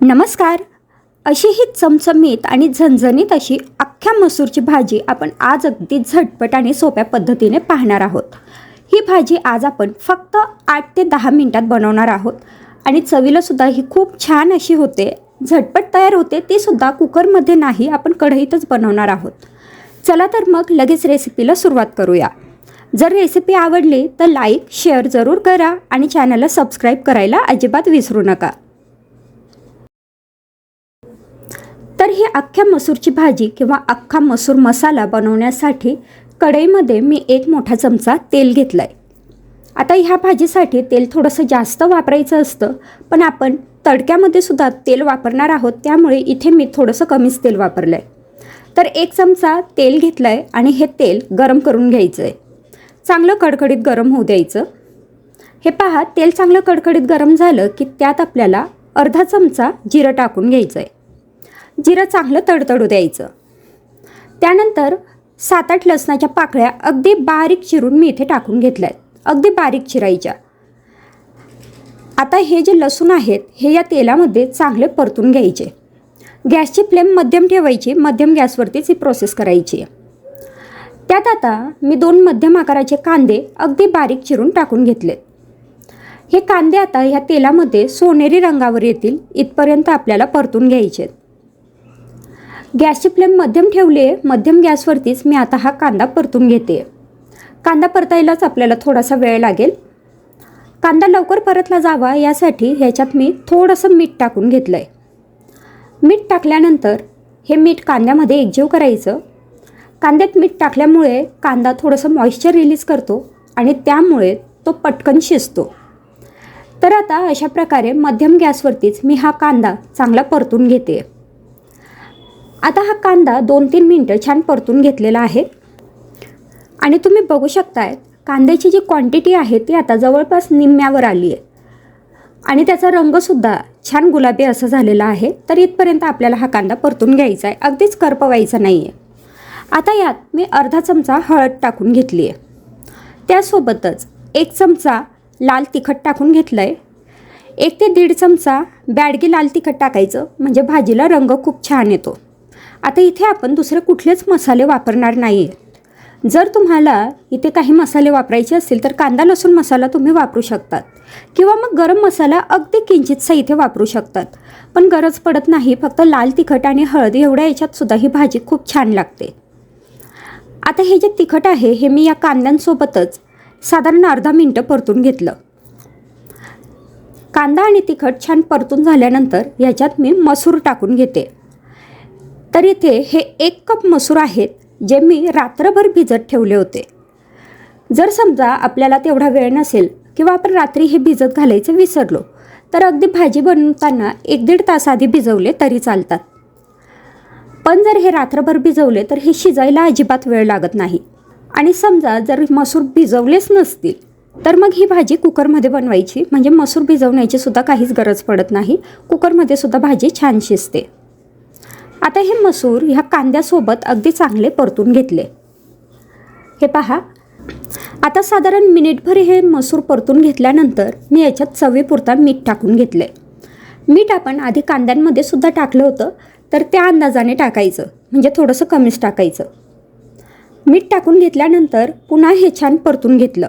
नमस्कार. अशी ही चमचमीत आणि झणझणीत अशी अख्ख्या मसूरची भाजी आपण आज अगदी झटपट आणि सोप्या पद्धतीने पाहणार आहोत. ही भाजी आज आपण फक्त 8 ते 10 मिनिटात बनवणार आहोत आणि चवीलासुद्धा ही खूप छान अशी होते. झटपट तयार होते, ती सुद्धा कुकरमध्ये नाही, आपण कढईतच बनवणार आहोत. चला तर मग लगेच रेसिपीला सुरुवात करूया. जर रेसिपी आवडली तर लाईक शेअर जरूर करा आणि चॅनलला सबस्क्राईब करायला अजिबात विसरू नका. तर ही अख्ख्या मसूरची भाजी किंवा अख्खा मसूर मसाला बनवण्यासाठी कढईमध्ये मी 1 मोठा चमचा तेल घेतलं आहे. आता ह्या भाजीसाठी तेल थोडंसं जास्त वापरायचं असतं, पण आपण तडक्यामध्ये सुद्धा तेल वापरणार आहोत, त्यामुळे इथे मी थोडंसं कमीच तेल वापरलं आहे. तर 1 चमचा तेल घेतलं आहे आणि हे तेल गरम करून घ्यायचं आहे. चांगलं कडकडीत गरम होऊ द्यायचं. हे पहा, तेल चांगलं कडकडीत गरम झालं की त्यात आपल्याला अर्धा चमचा जिरं टाकून घ्यायचं आहे. जिरं चांगलं तडतडू द्यायचं. त्यानंतर 7-8 लसणाच्या पाकळ्या अगदी बारीक चिरून मी इथे टाकून घेतल्या आहेत. अगदी बारीक चिरायच्या. आता हे जे लसूण आहेत हे या तेलामध्ये चांगले परतून घ्यायचे. गॅसची फ्लेम मध्यम ठेवायची, मध्यम गॅसवरतीच ही प्रोसेस करायची. त्यात आता मी 2 मध्यम आकाराचे कांदे अगदी बारीक चिरून टाकून घेतलेत. हे कांदे आता ह्या तेलामध्ये सोनेरी रंगावर येतील इथपर्यंत आपल्याला परतून घ्यायचे. गॅसची फ्लेम मध्यम ठेवली आहे. मध्यम गॅसवरतीच मी आता हा कांदा परतून घेते. कांदा परतायलाच आपल्याला थोडासा वेळ लागेल. कांदा लवकर परतला जावा यासाठी ह्याच्यात मी थोडंसं मीठ टाकून घेतलं आहे. मीठ टाकल्यानंतर हे मीठ कांद्यामध्ये एकजीव करायचं. कांद्यात मीठ टाकल्यामुळे कांदा थोडंसं मॉइश्चर रिलीज करतो आणि त्यामुळे तो पटकन शिजतो. तर आता अशा प्रकारे मध्यम गॅसवरतीच मी हा कांदा चांगला परतून घेते. आता हा कांदा 2-3 मिनटं छान परतून घेतलेला आहे आणि तुम्ही बघू शकताय कांद्याची जी क्वांटिटी आहे ती आता जवळपास निम्म्यावर आली आहे आणि त्याचा रंगसुद्धा छान गुलाबी असं झालेला आहे. तर इथपर्यंत आपल्याला हा कांदा परतून घ्यायचा आहे, अगदीच करपवायचा नाही आहे. आता यात मी अर्धा चमचा हळद टाकून घेतली आहे. त्यासोबतच 1 चमचा लाल तिखट टाकून घेतलं आहे. 1 ते 1.5 चमचा बॅडगी लाल तिखट टाकायचं, म्हणजे भाजीला रंग खूप छान येतो. आता इथे आपण दुसरे कुठलेच मसाले वापरणार नाही आहेत. जर तुम्हाला इथे काही मसाले वापरायचे असतील तर कांदा लसूण मसाला तुम्ही वापरू शकतात किंवा मग गरम मसाला अगदी किंचितसा इथे वापरू शकतात, पण गरज पडत नाही. फक्त लाल तिखट आणि हळद एवढ्या याच्यात सुद्धा ही भाजी खूप छान लागते. आता हे जे तिखट आहे हे मी या कांद्यांसोबतच साधारण अर्धा मिनटं परतून घेतलं. कांदा आणि तिखट छान परतून झाल्यानंतर याच्यात मी मसूर टाकून घेते. तर इथे हे 1 कप मसूर आहेत जे मी रात्रभर भिजत ठेवले होते. जर समजा आपल्याला तेवढा वेळ नसेल किंवा आपण रात्री हे भिजत घालायचे विसरलो तर अगदी भाजी बनवताना 1-1.5 तास आधी भिजवले तरी चालतात. पण जर हे रात्रभर भिजवले तर हे शिजायला अजिबात वेळ लागत नाही. आणि समजा जर मसूर भिजवलेच नसतील तर मग ही भाजी कुकरमध्ये बनवायची, म्हणजे मसूर भिजवण्याची सुद्धा काहीच गरज पडत नाही. कुकरमध्ये सुद्धा भाजी छान शिजते. आता हे मसूर ह्या कांद्यासोबत अगदी चांगले परतून घेतले. हे पहा, आता साधारण मिनिटभर हे मसूर परतून घेतल्यानंतर मी याच्यात चवीपुरता मीठ टाकून घेतले. मीठ आपण आधी कांद्यांमध्ये सुद्धा टाकलं होतं, तर त्या अंदाजाने टाकायचं, म्हणजे थोडंसं कमीच टाकायचं. मीठ टाकून घेतल्यानंतर पुन्हा हे छान परतून घेतलं.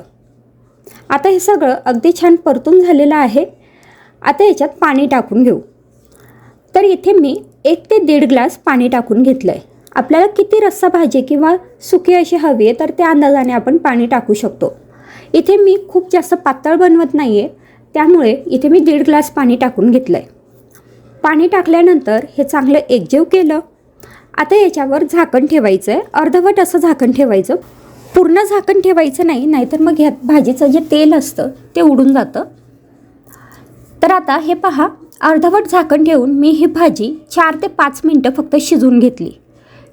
आता हे सगळं अगदी छान परतून झालेलं आहे. आता याच्यात पाणी टाकून घेऊ. तर इथे मी 1 ते 1.5 ग्लास पाणी टाकून घेतलं आहे. आपल्याला किती रस्सा भाजी किंवा सुकी अशी हवी आहे तर त्या अंदाजाने आपण पाणी टाकू शकतो. इथे मी खूप जास्त पातळ बनवत नाही आहे, त्यामुळे इथे मी 1.5 ग्लास पाणी टाकून घेतलं आहे. पाणी टाकल्यानंतर हे चांगलं एकजीव केलं. आता याच्यावर झाकण ठेवायचं आहे. अर्धवट असं झाकण ठेवायचं, पूर्ण झाकण ठेवायचं नाही, नाहीतर मग ह्यात भाजीचं जे तेल असतं ते उडून जातं. तर आता हे पहा, अर्धवट झाकण ठेवून मी ही भाजी 4 ते 5 मिनटं फक्त शिजवून घेतली.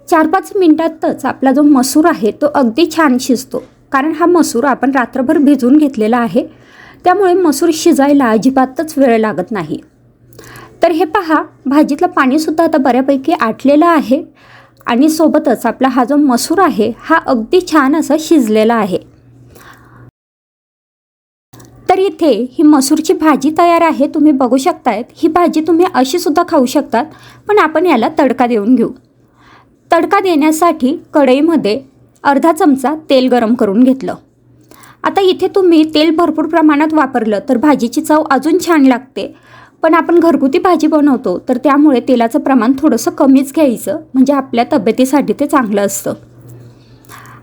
4-5 मिनटातच आपला जो मसूर आहे तो अगदी छान शिजतो, कारण हा मसूर आपण रात्रभर भिजवून घेतलेला आहे, त्यामुळे मसूर शिजायला अजिबातच वेळ लागत नाही. तर हे पहा, भाजीतलं पाणीसुद्धा आता बऱ्यापैकी आटलेलं आहे आणि सोबतच आपला हा जो मसूर आहे हा अगदी छान असा शिजलेला आहे. तर इथे ही मसूरची भाजी तयार आहे, तुम्ही बघू शकतायत. ही भाजी तुम्ही अशी सुद्धा खाऊ शकतात, पण आपण याला तडका देऊन घेऊ. तडका देण्यासाठी कढईमध्ये अर्धा चमचा तेल गरम करून घेतलं. आता इथे तुम्ही तेल भरपूर प्रमाणात वापरलं तर भाजीची चव अजून छान लागते, पण आपण घरगुती भाजी बनवतो तर त्यामुळे तेलाचं प्रमाण थोडंसं कमीच घ्यायचं, म्हणजे आपल्या तब्येतीसाठी ते चांगलं असतं.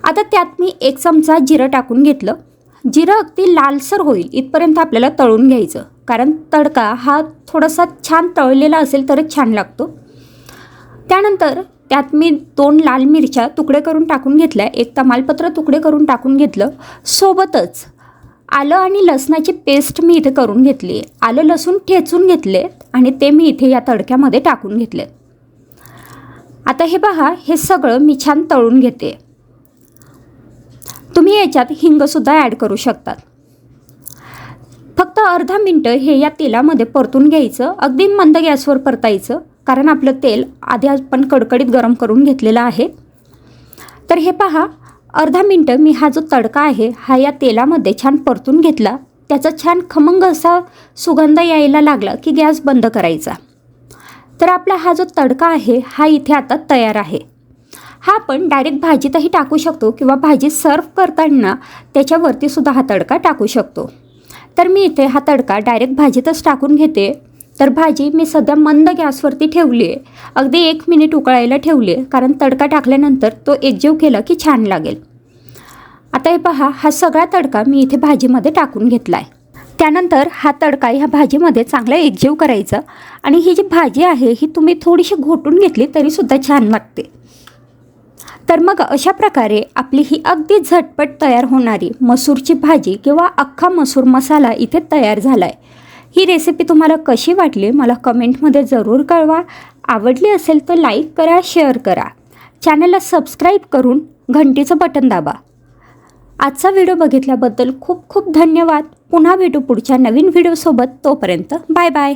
आता त्यात मी 1 चमचा जिरं टाकून घेतलं. जिरं अगदी लालसर होईल इथपर्यंत आपल्याला तळून घ्यायचं, कारण तडका हा थोडासा छान तळलेला असेल तरच छान लागतो. त्यानंतर त्यात मी 2 लाल मिरच्या तुकडे करून टाकून घेतल्या, 1 तमालपत्र तुकडे करून टाकून घेतलं. सोबतच आलं आणि लसणाची पेस्ट मी इथे करून घेतली आहे. आलं लसूण ठेचून घेतले आणि ते मी इथे या तडक्यामध्ये टाकून घेतले. आता हे पहा, हे सगळं मी छान तळून घेते. तुम्ही याच्यात हिंगसुद्धा ॲड करू शकतात. फक्त अर्धा मिनटं हे या तेलामध्ये परतून घ्यायचं. अगदी मंद गॅसवर परतायचं, कारण आपलं तेल आधी आपण कडकडीत गरम करून घेतलेलं आहे. तर हे पहा, अर्धा मिनटं मी हा जो तडका आहे हा या तेलामध्ये छान परतून घेतला. त्याचा छान खमंग असा सुगंध यायला लागला की गॅस बंद करायचा. तर आपला हा जो तडका आहे हा इथे आता तयार आहे. हा आपण डायरेक्ट भाजीतही टाकू शकतो किंवा भाजी सर्व करताना त्याच्यावरती सुद्धा हा तडका टाकू शकतो. तर मी इथे हा तडका डायरेक्ट भाजीतच टाकून घेते. तर भाजी मी सध्या मंद गॅसवरती ठेवली आहे. अगदी 1 मिनिट उकळायला ठेवली आहे, कारण तडका टाकल्यानंतर तो एकजीव केला की छान लागेल. आता हे पहा, हा सगळा तडका मी इथे भाजीमध्ये टाकून घेतला आहे. त्यानंतर हा तडका ह्या भाजीमध्ये चांगला एकजीव करायचा आणि ही जी भाजी आहे ही तुम्ही थोडीशी घोटून घेतली तरीसुद्धा छान लागते. तर मग अशा प्रकारे आपली ही अगदी झटपट तयार होणारी मसूरची भाजी किंवा अख्खा मसूर मसाला इथे तयार झाला आहे. ही रेसिपी तुम्हाला कशी वाटली मला कमेंटमध्ये जरूर कळवा. आवडली असेल तर लाईक करा, शेअर करा. चॅनलला सबस्क्राईब करून घंटीचं बटन दाबा. आजचा व्हिडिओ बघितल्याबद्दल खूप खूप धन्यवाद. पुन्हा भेटू पुढच्या नवीन व्हिडिओसोबत. तोपर्यंत बाय बाय.